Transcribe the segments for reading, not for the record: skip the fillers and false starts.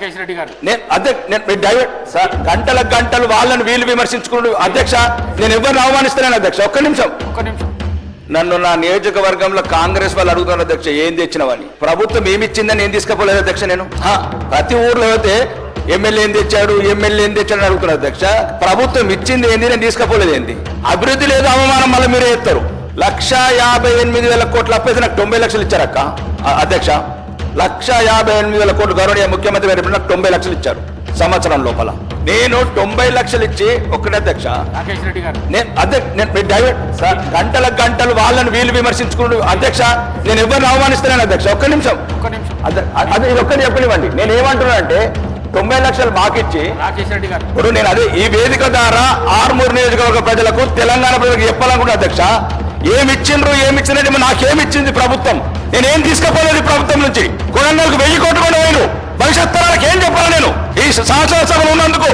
రాకేష్ రెడ్డి గారు. గంటల గంటలు వాళ్ళని వీళ్ళు విమర్శించుకుంటూ అధ్యక్ష నేను ఎవరిని అవమానిస్తున్నాను అధ్యక్ష. ఒక్క నిమిషం. నన్ను నా నియోజకవర్గంలో కాంగ్రెస్ వాళ్ళు అడుగుతున్నారు అధ్యక్ష ఏం తెచ్చినవని. ప్రభుత్వం ఏమిచ్చిందని నేను తీసుకపోలేదు అధ్యక్ష. నేను ప్రతి ఊర్లో అయితే ఎమ్మెల్యే ఏం తెచ్చాడు ఎమ్మెల్యే ఏం తెచ్చాడు అని అడుగుతున్నారు అధ్యక్ష. ప్రభుత్వం ఇచ్చింది ఏంది నేను తీసుకపోలేదు ఏంది. అభివృద్ధి లేదు అవమానం మళ్ళీ మీరే ఎత్తారు. 1,58,000 కోట్ల అప్పైతే నాకు 90 లక్షలు ఇచ్చారక్క అధ్యక్ష. 1,58,000 కోట్లు గౌరవనీయ ముఖ్యమంత్రి గారు నాకు 90 లక్షలు ఇచ్చారు సంవత్సరం లోపల. నేను 90 లక్షలు ఇచ్చి ఒక్కటే అధ్యక్ష గంటల గంటలు వాళ్ళని వీళ్ళు విమర్శించుకుంటూ అధ్యక్ష నేను ఎవరిని అవమానిస్తున్నాను అధ్యక్ష. ఒక్క నిమిషం. అదే ఇది ఒక్కటి చెప్పనివ్వండి. నేను ఏమంటున్నా అంటే 90 లక్షలు మాకిచ్చి ఇప్పుడు నేను అదే ఈ వేదిక ద్వారా ఆర్మూరు నియోజకవర్గ ప్రజలకు తెలంగాణ ప్రజలకు చెప్పాలనుకుంటున్నా అధ్యక్ష. ఏమిచ్చినట్టు నాకేమిచ్చింది ప్రభుత్వం. నేనేం తీసుకుపోలేదు ప్రభుత్వం నుంచి. కొడంగల్కు 1000 కోట్లు కూడా వేయను. భవిష్యత్ తరాలకు ఏం చెప్పాలి నేను ఈ శాసనసభలో ఉన్నందుకు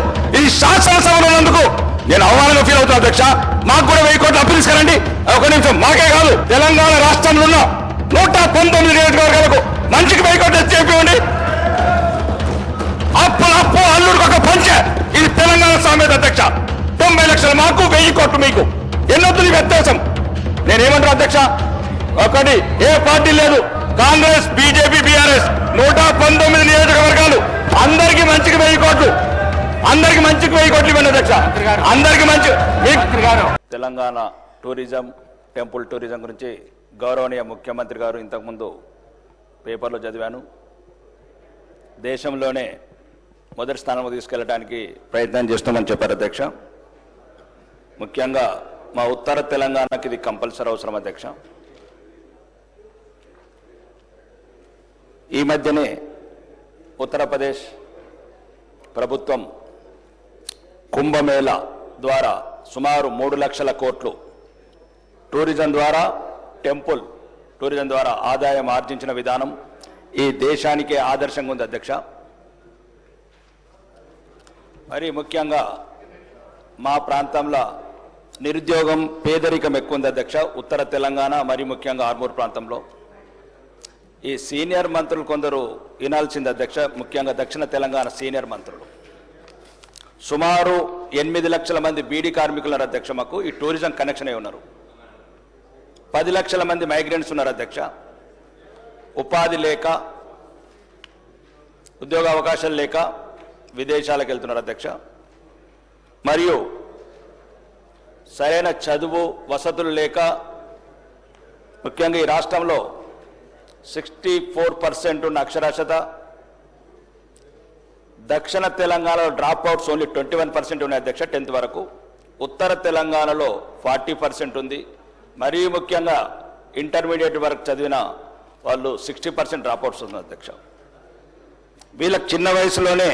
నేను అవమానంగా ఫీల్ అవుతున్నా అధ్యక్ష. మాకు కూడా 1000 కోట్లు అప్పు తీసుకురండి. ఒక నిమిషం. మాకే కాదు తెలంగాణ రాష్ట్రంలో ఉన్న 119 నియోజకవర్గాలకు మంచికి 1000 కోట్లు చెప్పండి. అప్పు అల్లుడికి ఒక పంచ. ఇది తెలంగాణ సామెత అధ్యక్ష. 90 లక్షలు మాకు 1000 కోట్లు మీకు. ఎన్నొద్దు వ్యత్యాసం. నేనేమంటారు అధ్యక్ష. ఒకటి ఏ పార్టీ లేదు. కాంగ్రెస్ బీజేపీ బీఆర్ఎస్ 119 నియోజకవర్గాలు అందరికి మంచికి 1000 కోట్లు. అందరికి మంచికి 1000 కోట్లు ఇవ్వండి అధ్యక్ష. అందరికి మంచి. తెలంగాణ టూరిజం టెంపుల్ టూరిజం గురించి గౌరవనీయ ముఖ్యమంత్రి గారు ఇంతకుముందు పేపర్లో చదివాను. దేశంలోనే మొదటి స్థానంలో తీసుకెళ్లడానికి ప్రయత్నం చేస్తామని చెప్పారు అధ్యక్ష. ముఖ్యంగా మా ఉత్తర తెలంగాణకి ఇది కంపల్సరీ అవసరం అధ్యక్ష. ఈ మధ్యనే ఉత్తరప్రదేశ్ ప్రభుత్వం కుంభమేళా ద్వారా సుమారు 3 లక్షల కోట్లు టూరిజం ద్వారా టెంపుల్ టూరిజం ద్వారా ఆదాయం ఆర్జించిన విధానం ఈ దేశానికే ఆదర్శంగా ఉంది అధ్యక్ష. మరి ముఖ్యంగా మా ప్రాంతంలో నిరుద్యోగం పేదరికం ఎక్కువ ఉంది అధ్యక్ష. ఉత్తర తెలంగాణ మరి ముఖ్యంగా ఆర్మూర్ ప్రాంతంలో ఈ సీనియర్ మంత్రులు కొందరు వినాల్సింది అధ్యక్ష. ముఖ్యంగా దక్షిణ తెలంగాణ సీనియర్ మంత్రులు సుమారు 8 లక్షల మంది బీడీ కార్మికులు ఉన్నారు అధ్యక్ష. మాకు ఈ టూరిజం కనెక్షన్ అయి ఉన్నారు. 10 లక్షల మంది మైగ్రెంట్స్ ఉన్నారు అధ్యక్ష. ఉపాధి లేక ఉద్యోగ అవకాశాలు లేక విదేశాలకు వెళ్తున్నారు అధ్యక్ష. మరియు సరైన చదువు వసతులు లేక ముఖ్యంగా ఈ రాష్ట్రంలో 64% ఉన్న అక్షరాస్యత. దక్షిణ తెలంగాణలో డ్రాప్ అవుట్స్ ఓన్లీ 21% ఉన్నాయి అధ్యక్ష 10th వరకు. ఉత్తర తెలంగాణలో 40% ఉంది. మరీ ముఖ్యంగా ఇంటర్మీడియట్ వరకు చదివిన వాళ్ళు 60% డ్రాప్ అవుట్స్ ఉంది అధ్యక్ష. వీళ్ళకి చిన్న వయసులోనే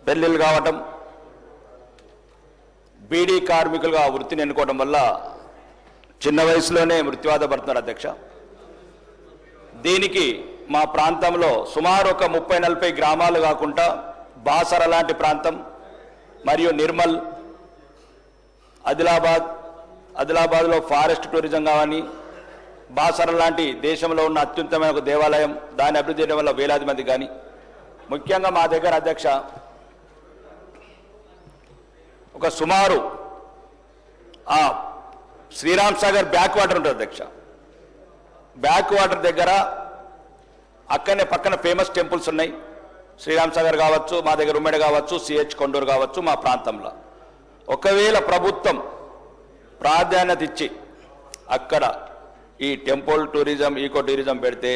పెళ్ళిళ్ళు కావటం, బీడీ కార్మికులుగా వృత్తిని ఎన్నుకోవడం వల్ల చిన్న వయసులోనే మృత్యువాత పడుతున్నారు అధ్యక్ష. దీనికి మా ప్రాంతంలో సుమారు ఒక 30-40 గ్రామాలు కాకుండా బాసర లాంటి ప్రాంతం మరియు నిర్మల్, ఆదిలాబాద్లో ఫారెస్ట్ టూరిజం కావని, బాసర లాంటి దేశంలో ఉన్న అత్యుత్తమైన ఒక దేవాలయం దాన్ని అభివృద్ధి చేయడం వల్ల వేలాది మంది కానీ ముఖ్యంగా మా దగ్గర అధ్యక్ష ఒక సుమారు శ్రీరామ్ సాగర్ బ్యాక్ వాటర్ ఉంటుంది అధ్యక్ష. బ్యాక్ వాటర్ దగ్గర అక్కడనే పక్కన ఫేమస్ టెంపుల్స్ ఉన్నాయి. శ్రీరామ్ సాగర్ కావచ్చు, మా దగ్గర ఉమ్మడి కావచ్చు, సిహెచ్ కొండూరు కావచ్చు. మా ప్రాంతంలో ఒకవేళ ప్రభుత్వం ప్రాధాన్యత ఇచ్చి అక్కడ ఈ టెంపుల్ టూరిజం ఈకో టూరిజం పెడితే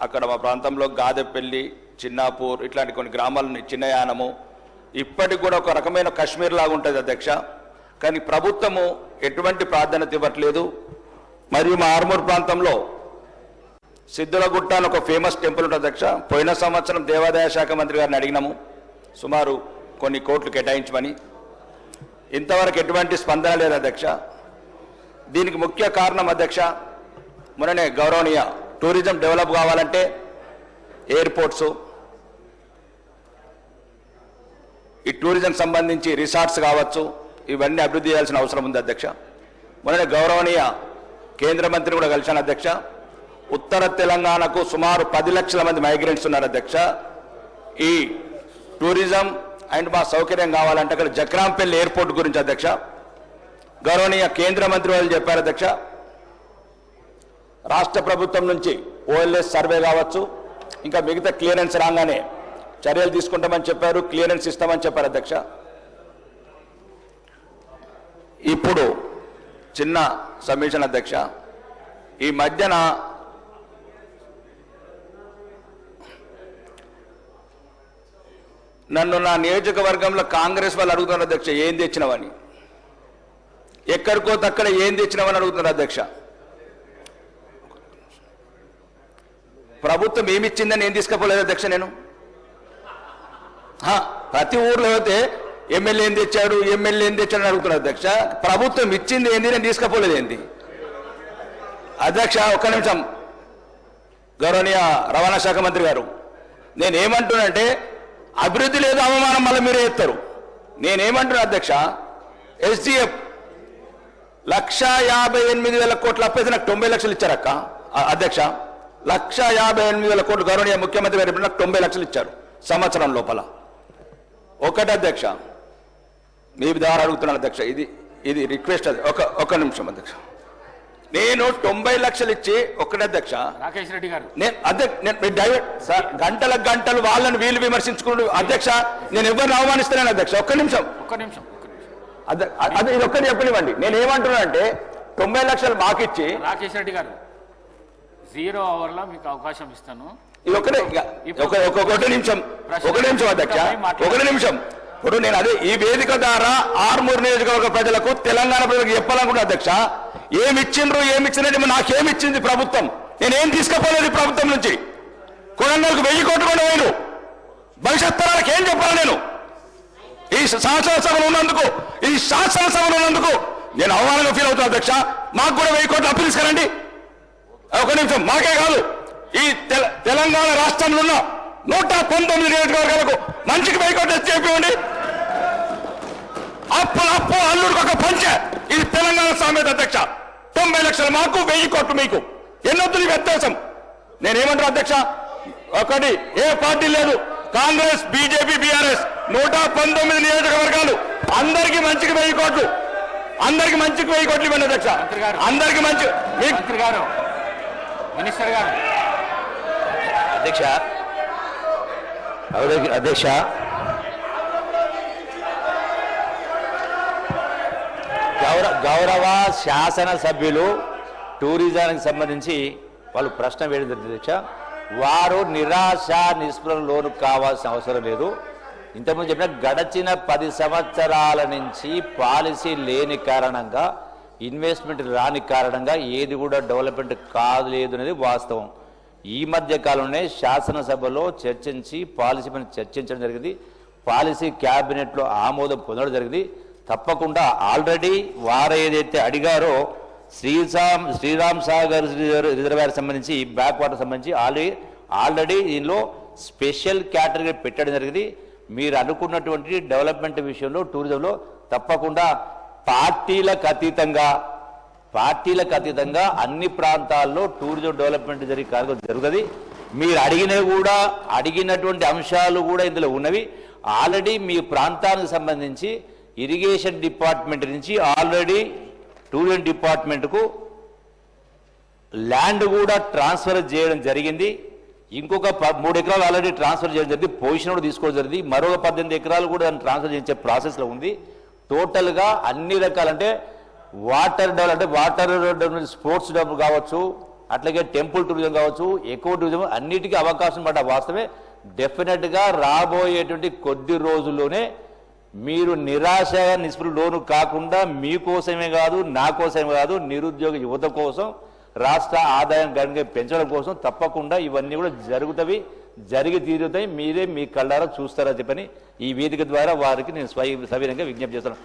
అక్కడ మా ప్రాంతంలో గాదెపల్లి, చిన్నాపూర్ ఇట్లాంటి కొన్ని గ్రామాలని చిన్నయానము ఇప్పటికి కూడా ఒక రకమైన కాశ్మీర్ లాగా ఉంటుంది అధ్యక్ష. కానీ ప్రభుత్వము ఎటువంటి ప్రాధాన్యత ఇవ్వట్లేదు. మరియు మా ఆర్మూర్ ప్రాంతంలో సిద్ధులగుట్ట అని ఒక ఫేమస్ టెంపుల్ ఉంటుంది అధ్యక్ష. పోయిన సంవత్సరం దేవాదాయ శాఖ మంత్రి గారిని అడిగినాము సుమారు కొన్ని కోట్లు కేటాయించమని. ఇంతవరకు ఎటువంటి స్పందన లేదు అధ్యక్ష. దీనికి ముఖ్య కారణం అధ్యక్ష మొన్ననే గౌరవనీయ టూరిజం డెవలప్ కావాలంటే ఎయిర్పోర్ట్స్, ఈ టూరిజం సంబంధించి రిసార్ట్స్ కావచ్చు, ఇవన్నీ అభివృద్ధి చేయాల్సిన అవసరం ఉంది అధ్యక్ష. మొన్ననే గౌరవనీయ కేంద్ర మంత్రి కూడా కలిశాను అధ్యక్ష. ఉత్తర తెలంగాణకు సుమారు 10 లక్షల మంది మైగ్రెంట్స్ ఉన్నారు అధ్యక్ష. ఈ టూరిజం అండ్ మా సౌకర్యం కావాలంటే అక్కడ జక్రాంపల్లి ఎయిర్పోర్ట్ గురించి అధ్యక్ష గౌరవనీయ కేంద్ర మంత్రి వాళ్ళు చెప్పారు అధ్యక్ష. రాష్ట్ర ప్రభుత్వం నుంచి ఓఎల్ఎస్ సర్వే కావచ్చు, ఇంకా మిగతా క్లియరెన్స్ రాగానే చర్యలు తీసుకుంటామని చెప్పారు, క్లియరెన్స్ ఇస్తామని చెప్పారు అధ్యక్ష. ఇప్పుడు చిన్న సబ్మిషన్ అధ్యక్ష, ఈ మధ్యన నన్ను నా నియోజకవర్గంలో కాంగ్రెస్ వాళ్ళు అడుగుతున్నారు అధ్యక్ష, ఏం తెచ్చినవని, ఎక్కడికో తక్కడ ఏం తెచ్చినవని అడుగుతున్నారు అధ్యక్ష. ప్రభుత్వం ఏమిచ్చిందని ఏం తీసుకపోలేదు అధ్యక్ష. నేను ప్రతి ఊర్లో అయితే ఎమ్మెల్యే ఏం తెచ్చాడు, ఎమ్మెల్యే ఏం తెచ్చాడు అని అడుగుతున్నారు అధ్యక్ష. ప్రభుత్వం ఇచ్చింది ఏంది, నేను తీసుకపోలేదు ఏంది అధ్యక్ష. ఒక్క నిమిషం గౌరవనీయ రవాణా శాఖ మంత్రి గారు, నేనేమంటున్నానంటే అభివృద్ధి లేదు అవమానం మళ్ళీ మీరే ఎత్తారు. నేనేమంటున్నా అధ్యక్ష, ఎస్డిఎఫ్ 1,58,000 కోట్ల అప్పైతే నాకు 90 లక్షలు ఇచ్చారక్క అధ్యక్ష. 1,58,000 కోట్లు గౌరవనీయ ముఖ్యమంత్రి గారు నాకు 90 లక్షలు ఇచ్చారు సంవత్సరం లోపల. ఒకటి అధ్యక్ష, మీ ద్వారా అడుగుతున్నాను అధ్యక్ష, ఇది రిక్వెస్ట్. ఒక నిమిషం అధ్యక్ష, నేను 90 లక్షలు ఇచ్చి ఒకటి అధ్యక్ష రాకేష్ రెడ్డి గారు, నేను డైవర్ట్ సార్ గంటలు వాళ్ళని వీళ్ళు విమర్శించుకుంటూ అధ్యక్ష, నేను ఎవరిని అవమానిస్తున్నాను అధ్యక్ష. ఒక్క నిమిషం అదే ఇది ఒక్కటి చెప్పనివ్వండి. నేను ఏమంటున్నా అంటే 90 లక్షలు మాకిచ్చి రాకేష్ రెడ్డి గారు 0 అవర్లో మీకు అవకాశం ఇస్తాను. ఇది ఒకటి నిమిషం అధ్యక్ష, ఒకటి నిమిషం. ఇప్పుడు నేను అదే ఈ వేదిక ద్వారా ఆర్మూరు నియోజకవర్గ ప్రజలకు, తెలంగాణ ప్రజలకు చెప్పాలనుకుంటున్నా అధ్యక్ష, ఏమిచ్చినట్టు నాకేమిచ్చింది ప్రభుత్వం, నేనేం తీసుకుపోలేదు ప్రభుత్వం నుంచి. కొడంగల్కు 1000 కోట్లు కూడా వేయను. భవిష్యత్ తరాలకు ఏం చెప్పాలి నేను? ఈ శాసనసభలు ఉన్నందుకు నేను అవమానంగా ఫీల్ అవుతున్నా అధ్యక్ష. మాకు కూడా 1000 కోట్లు అప్పు తీసుకురండి. ఒక నిమిషం, మాకే కాదు ఈ తెలంగాణ రాష్ట్రంలో ఉన్న 119 నియోజకవర్గాలకు మంచికి 1000 కోట్లు చెప్పండి. అప్పు అల్లుడికి ఒక పంచ, ఇది తెలంగాణ సామెత అధ్యక్ష. 90 లక్షలు మాకు, 1000 కోట్లు మీకు. ఎన్నొద్దు వ్యత్యాసం. నేనేమంటారు అధ్యక్ష, ఒకటి ఏ పార్టీ లేదు, కాంగ్రెస్, బీజేపీ, బీఆర్ఎస్ 119 నియోజకవర్గాలు అందరికి మంచికి 1000 కోట్లు, అందరికి మంచికి 1000 కోట్లు ఇవ్వండి అధ్యక్ష. అందరికి మంచి మినిస్టర్ గారు అధ్యక్ష గౌరవ శాసనసభ్యులు టూరిజానికి సంబంధించి వాళ్ళు ప్రశ్న వేయడం జరిగింది అధ్యక్ష. వారు నిరాశ నిస్పృహకు లోను కావాల్సిన అవసరం లేదు. ఇంతకుముందు చెప్పిన గడచిన 10 సంవత్సరాల నుంచి పాలసీ లేని కారణంగా, ఇన్వెస్ట్మెంట్ రాని కారణంగా ఏది కూడా డెవలప్మెంట్ కాలేదు అనేది వాస్తవం. ఈ మధ్య కాలంలోనే శాసనసభలో చర్చించి పాలసీ పైన చర్చించడం జరిగింది. పాలసీ క్యాబినెట్లో ఆమోదం పొందడం జరిగింది. తప్పకుండా ఆల్రెడీ వారు ఏదైతే అడిగారో శ్రీరామ్ సాగర్ రిజర్వాయర్ సంబంధించి, బ్యాక్ వాటర్ సంబంధించి ఆల్రెడీ దీనిలో స్పెషల్ కేటగిరీ పెట్టడం జరిగింది. మీరు అనుకున్నటువంటి డెవలప్మెంట్ విషయంలో, టూరిజంలో తప్పకుండా పార్టీలకు అతీతంగా అన్ని ప్రాంతాల్లో టూరిజం డెవలప్మెంట్ జరుగుతుంది. మీరు అడిగినటువంటి అంశాలు కూడా ఇందులో ఉన్నవి. ఆల్రెడీ మీ ప్రాంతానికి సంబంధించి ఇరిగేషన్ డిపార్ట్మెంట్ నుంచి ఆల్రెడీ టూరిజం డిపార్ట్మెంట్కు ల్యాండ్ కూడా ట్రాన్స్ఫర్ చేయడం జరిగింది. ఇంకొక 3 ఎకరాలు ఆల్రెడీ ట్రాన్స్ఫర్ చేయడం జరిగింది. పొజిషన్ కూడా తీసుకోవడం జరిగింది. మరొక 18 ఎకరాలు కూడా దాన్ని ట్రాన్స్ఫర్ చేసే ప్రాసెస్లో ఉంది. టోటల్గా అన్ని రకాలంటే వాటర్ డెవలప్మెంట్, స్పోర్ట్స్ డెవలప్ కావచ్చు, అట్లాగే టెంపుల్ టూరిజం కావచ్చు, ఎకో టూరిజం, అన్నిటికీ అవకాశం పడ్డ వాస్తవమే. డెఫినెట్గా రాబోయేటువంటి కొద్ది రోజుల్లోనే మీరు నిరాశ నిస్పృహకు లోను కాకుండా, మీకోసమే కాదు, నా కోసమే కాదు, నిరుద్యోగ యువత కోసం, రాష్ట్ర ఆదాయం గణనీయంగా పెంచడం కోసం తప్పకుండా ఇవన్నీ కూడా జరిగి తీరుతాయి. మీరే మీ కళ్ళారా చూస్తారని చెప్పని ఈ వేదిక ద్వారా వారికి నేను సవినయంగా విజ్ఞప్తి చేస్తున్నాను.